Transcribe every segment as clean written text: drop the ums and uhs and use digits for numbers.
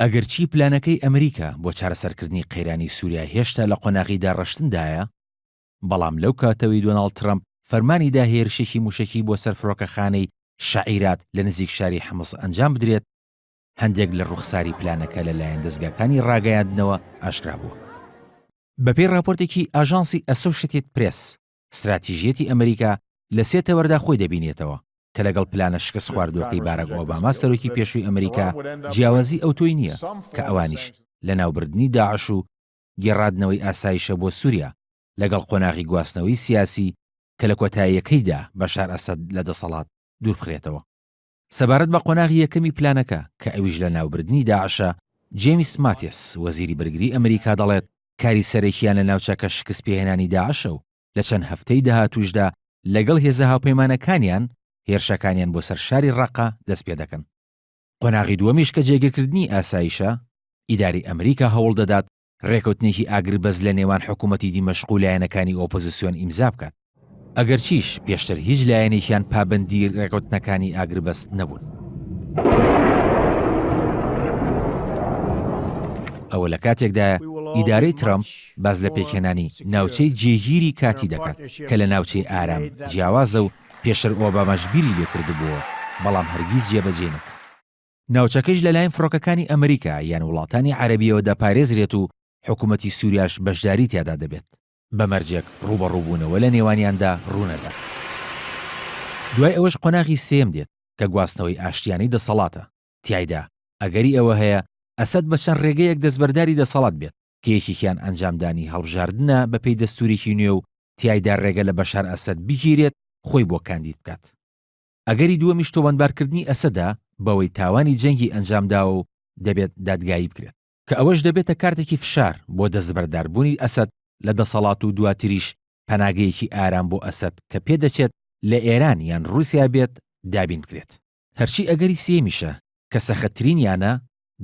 ئەگەرچی پلانەکەی ئەمریکا بۆ چارەسەرکردنی قەیرانی سووریا هێشتا لە قۆناغیدا ڕەشتندایە، بەڵام لەو کاتەوەی دۆناڵد ترەمپ فەرمانیدا هێرشێکی موشکی بۆ سەر فڕۆکەخانەی شەعیرات لە نزیک شاری حمص ئەنجام بدرێت، هەندێک لە ڕوخساری پلانەکە لەلایەن دەستگاکانی ڕاگەیاندنەوە ئاشکرا بووە. بەپێی راپۆرتێکی ئاژانسی ئەسۆشیێتد پرێس، استراتیژیەتی ئەمریکا لە سێ تەوەردا خۆی دەبینێتەوە کە لەگەڵ پلانە شکست خواردووەکەی باراک ئۆباما سەرۆکی پێشووی ئەمریکا جیاوازی ئەو تۆی نییە کە ئەوانیش لە ناوبردنی داعش و گێڕادنەوەی ئاسایشە بۆ سووریا لەگەڵ قۆناغی گواستنەوەی سیاسی کە لە کۆتاییەکەیدا بەشار ئەسەد لە دەسەڵات دوور بخرێتەوە. سەبارەت بە قۆناغی یەکەمی پلانەکە کە ئەویش لە ناوبردنی داعشە، جێمیس ماتیس وەزیری بەرگری ئەمریکا دەڵێت کاری سەرەکیان لە ناوچەکە شکست پێهێنانی داعشە و لە چەند هەفتەی داهاتووشدا لەگەڵ هێزە هاوپەیمانەکانیان هێرشەکانیان بۆ سەر شاری ڕەقا دەست پێ دەکەن. قۆناغی دووەمیش کە جێگیرکردنی ئاسایشە، ئیداری ئەمریکا هەوڵ دەدات ڕێکەوتنێکی ئاگربەز لە نێوان حکوومەتی دیمەشق و لایەنەکانی ئۆپۆزیسیۆن ئیمزا بکات. ئەگەر چیش پێشتر هیچ لایەنێکیان پابەندی ڕێکەوتنەکانی ئاگربەست نەبوون. ئەوە لە کاتێکدا ئیدارەی ترەمپ باز لە پێکهێنانی ناوچەی جێگیری کاتی دەکات کە لە ناوچەی ئارام جیاوازە و پێشتر ئۆباماش بیری لێکردبووە، بەڵام هەرگیز جێبەجێ نەکرد. ناوچەکەش لەلایەن فڕۆکەکانی ئەمریکا یان وڵاتانی عەرەبیەوە دەپارێزرێت و حکوومەتی سووریاش بەشداری تیادا دەبێت، بەمەرجێک ڕوبەڕووبوونەوە لە نێوانیاندا ڕوونەدا. دوای ئەوەش قۆناغی سێم دێت کە گواستنەوەی ئاشتیانی دەسەڵاتە. تیایدا ئەگەری ئەوە هەیە ئەسەد بە چەند ڕێگەیەک دەستبەرداری دەسەڵات بێت کە یەکێکیان ئەنجامدانی هەڵبژاردنە بەپێی دەستوورێکی نوێ و تیایدا ڕێگە لە بەشار ئەسەد بگیرێت خۆی بۆ کاندید بکات. ئەگەری دووەمیش تۆبەنبارکردنی ئەسەدا بەوەی تاوانی جەنگی ئەنجامداوە و دەبێت دادگایی بکرێت کە ئەوەش دەبێتە کارتێکی فشار بۆ دەستبەرداربوونی ئەسەد لە دەسەڵات و دواتریش پەناگەیەکی ئارام بۆ ئەسەد کە پێدەچێت لە ئێران یان ڕووسیا بێت دابین بکرێت. هەرچی ئەگەری سێمیشە کە سەختترینیانە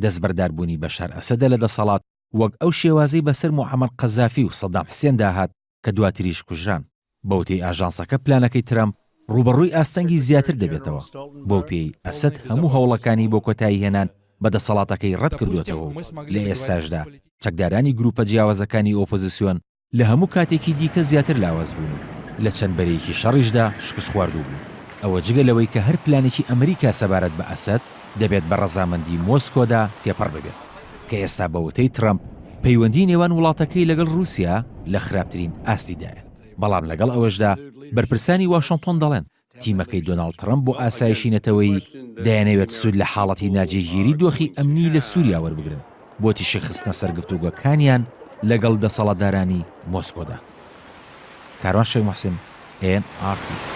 دەستبەرداربوونی بەشار ئەسەدە لە دەسەڵات وەک ئەو شێوازەی بەسەر موعەمەر قەزافی و سەدام حوسێن داهات کە دواتریش کوژران. بەوتەی ئاژانسەکە پلانەکەی ترەمپ ڕوبەڕووی ئاستەنگی زیاتر دەبێتەوە. بۆ پێی ئەسەد هەموو هەوڵەکانی بۆ کۆتایی هێنان بە دەسەڵاتەکەی ڕەت کردوێتەوە و لە ئێستاشدا چەکدارانی گروپە جیاوازەکانی ئۆپۆزیسیۆن لە هەموو کاتێکی دیکە زیاتر لاواز بوون لە چەند بەرەیەکی شەڕیشدا شکست خواردوو بوون. ئەوە جگە لەوەی کە هەر پلانێکی ئەمریکا سەبارەت بە ئەسەد دەبێت بە ڕەزامەندی مۆسکۆدا تێپەڕ ببێت کە ئێستا بەوتەی ترەمپ پەیوەندی نێوان وڵاتەکەی لەگەڵ رووسیا لە خراپترین ئاستیدایە. بەڵام لەگەڵ ئەوەشدا بەرپرسانی واشنگتۆن دەڵێن تیمەکەی دۆناڵد ترەمپ بۆ ئاسایشی نەتەوەیی دەیانەوێت سوود لە حاڵەتی ناجێگیری دۆخی ئەمنی لە سووریا وەربگرن بۆ تیشی خستنە سەرگفتوگۆکانیان لەگەڵ دەسەڵاتدارانی مۆسکۆدا. کاروان شێخ موحسین، NRT.